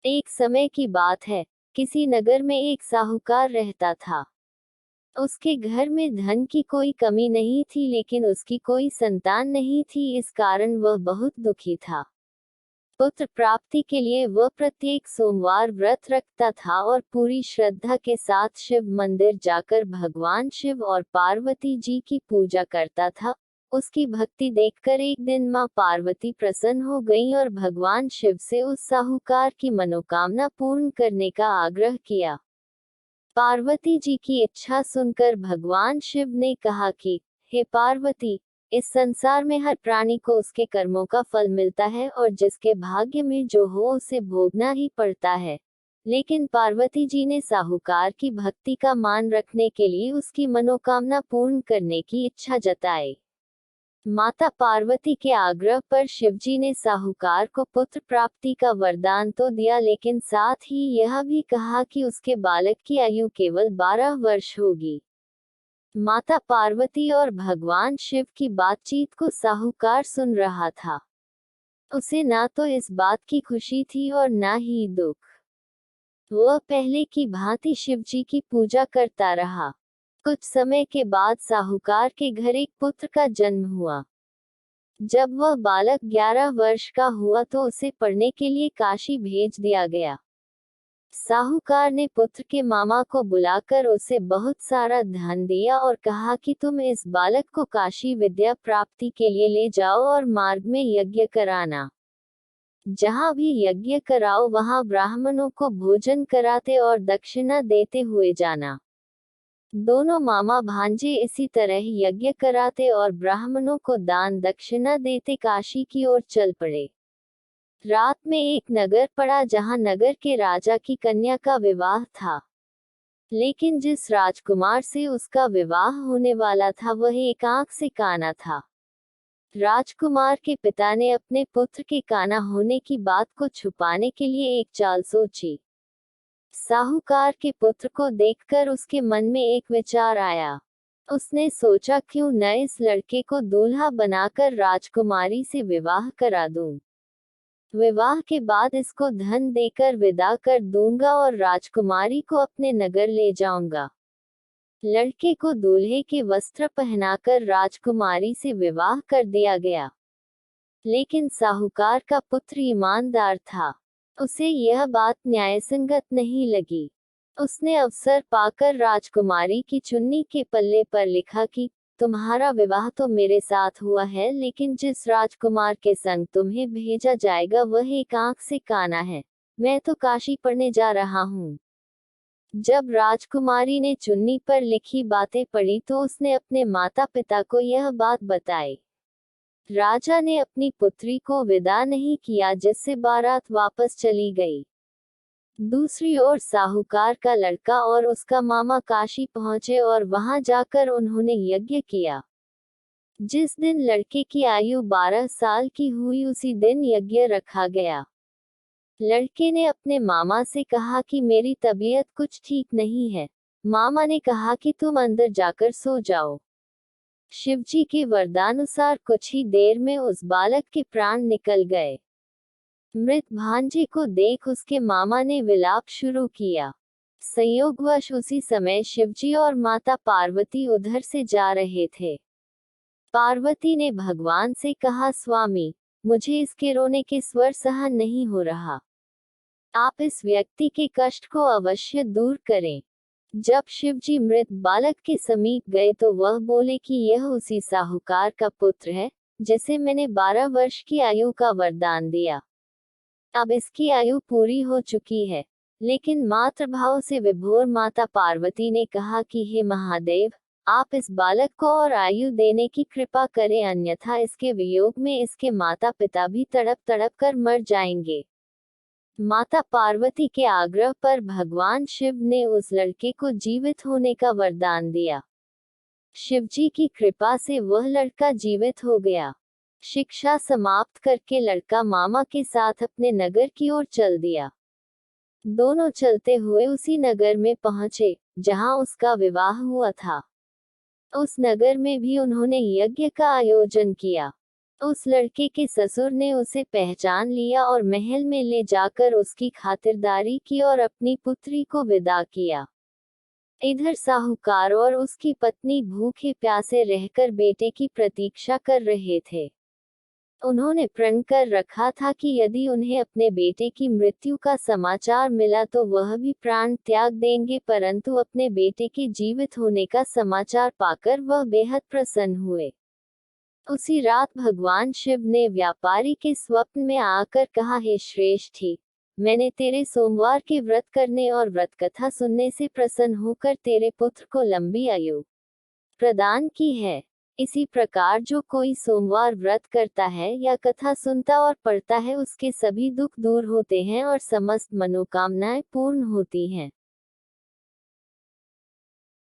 एक समय की बात है, किसी नगर में एक साहूकार रहता था। उसके घर में धन की कोई कमी नहीं थी, लेकिन उसकी कोई संतान नहीं थी, इस कारण वह बहुत दुखी था। पुत्र प्राप्ति के लिए वह प्रत्येक सोमवार व्रत रखता था और पूरी श्रद्धा के साथ शिव मंदिर जाकर भगवान शिव और पार्वती जी की पूजा करता था। उसकी भक्ति देखकर एक दिन मां पार्वती प्रसन्न हो गईं और भगवान शिव से उस साहूकार की मनोकामना पूर्ण करने का आग्रह किया। पार्वती जी की इच्छा सुनकर भगवान शिव ने कहा कि हे पार्वती, इस संसार में हर प्राणी को उसके कर्मों का फल मिलता है और जिसके भाग्य में जो हो उसे भोगना ही पड़ता है। लेकिन पार्वती जी ने साहूकार की भक्ति का मान रखने के लिए उसकी मनोकामना पूर्ण करने की इच्छा जताई। माता पार्वती के आग्रह पर शिवजी ने साहूकार को पुत्र प्राप्ति का वरदान तो दिया, लेकिन साथ ही यह भी कहा कि उसके बालक की आयु केवल 12 वर्ष होगी। माता पार्वती और भगवान शिव की बातचीत को साहूकार सुन रहा था। उसे ना तो इस बात की खुशी थी और ना ही दुख। वह पहले की भांति शिवजी की पूजा करता रहा। कुछ समय के बाद साहूकार के घर एक पुत्र का जन्म हुआ। जब वह बालक 11 वर्ष का हुआ तो उसे पढ़ने के लिए काशी भेज दिया गया। साहूकार ने पुत्र के मामा को बुलाकर उसे बहुत सारा धन दिया और कहा कि तुम इस बालक को काशी विद्या प्राप्ति के लिए ले जाओ और मार्ग में यज्ञ कराना। जहाँ भी यज्ञ कराओ वहाँ ब्राह्मणों को भोजन कराते और दक्षिणा देते हुए जाना। दोनों मामा भांजे इसी तरह यज्ञ कराते और ब्राह्मणों को दान दक्षिणा देते काशी की ओर चल पड़े। रात में एक नगर पड़ा जहां नगर के राजा की कन्या का विवाह था। लेकिन जिस राजकुमार से उसका विवाह होने वाला था वह एक आंख से काना था। राजकुमार के पिता ने अपने पुत्र के काना होने की बात को छुपाने के लिए एक चाल सोची। साहूकार के पुत्र को देखकर उसके मन में एक विचार आया। उसने सोचा क्यों न इस लड़के को दूल्हा बनाकर राजकुमारी से विवाह करा दूं। विवाह के बाद इसको धन देकर विदा कर दूंगा और राजकुमारी को अपने नगर ले जाऊंगा। लड़के को दूल्हे के वस्त्र पहनाकर राजकुमारी से विवाह कर दिया गया। लेकिन साहूकार का पुत्र ईमानदार था। उसे यह बात न्यायसंगत नहीं लगी। उसने अवसर पाकर राजकुमारी की चुन्नी के पल्ले पर लिखा कि तुम्हारा विवाह तो मेरे साथ हुआ है, लेकिन जिस राजकुमार के संग तुम्हें भेजा जाएगा वह एक आंख से काना है। मैं तो काशी पढ़ने जा रहा हूँ। जब राजकुमारी ने चुन्नी पर लिखी बातें पढ़ी तो उसने अपने माता पिता को यह बात बताई। राजा ने अपनी पुत्री को विदा नहीं किया, जिससे बारात वापस चली गई। दूसरी ओर साहूकार का लड़का और उसका मामा काशी पहुंचे और वहां जाकर उन्होंने यज्ञ किया। जिस दिन लड़के की आयु 12 साल की हुई उसी दिन यज्ञ रखा गया। लड़के ने अपने मामा से कहा कि मेरी तबीयत कुछ ठीक नहीं है। मामा ने कहा कि तुम अंदर जाकर सो जाओ। शिवजी के वरदानुसार कुछ ही देर में उस बालक के प्राण निकल गए। मृत भांजे को देख उसके मामा ने विलाप शुरू किया। संयोगवश उसी समय शिवजी और माता पार्वती उधर से जा रहे थे। पार्वती ने भगवान से कहा, स्वामी, मुझे इसके रोने के स्वर सहन नहीं हो रहा। आप इस व्यक्ति के कष्ट को अवश्य दूर करें। जब शिवजी मृत बालक के समीप गए तो वह बोले कि यह उसी साहूकार का पुत्र है जिसे मैंने 12 वर्ष की आयु का वरदान दिया। अब इसकी आयु पूरी हो चुकी है। लेकिन मातृभाव से विभोर माता पार्वती ने कहा कि हे महादेव, आप इस बालक को और आयु देने की कृपा करें, अन्यथा इसके वियोग में इसके माता पिता भी तड़प तड़प कर मर जाएंगे। माता पार्वती के आग्रह पर भगवान शिव ने उस लड़के को जीवित होने का वरदान दिया। शिवजी की कृपा से वह लड़का जीवित हो गया। शिक्षा समाप्त करके लड़का मामा के साथ अपने नगर की ओर चल दिया। दोनों चलते हुए उसी नगर में पहुंचे जहां उसका विवाह हुआ था। उस नगर में भी उन्होंने यज्ञ का आयोजन किया। उस लड़के के ससुर ने उसे पहचान लिया और महल में ले जाकर उसकी खातिरदारी की और अपनी पुत्री को विदा किया। इधर साहूकार और उसकी पत्नी भूखे प्यासे रहकर बेटे की प्रतीक्षा कर रहे थे। उन्होंने प्रण कर रखा था कि यदि उन्हें अपने बेटे की मृत्यु का समाचार मिला तो वह भी प्राण त्याग देंगे, परंतु अपने बेटे के जीवित होने का समाचार पाकर वह बेहद प्रसन्न हुए। उसी रात भगवान शिव ने व्यापारी के स्वप्न में आकर कहा, हे श्रेष्ठी, मैंने तेरे सोमवार के व्रत करने और व्रत कथा सुनने से प्रसन्न होकर तेरे पुत्र को लंबी आयु प्रदान की है। इसी प्रकार जो कोई सोमवार व्रत करता है या कथा सुनता और पढ़ता है उसके सभी दुख दूर होते हैं और समस्त मनोकामनाएं पूर्ण होती हैं।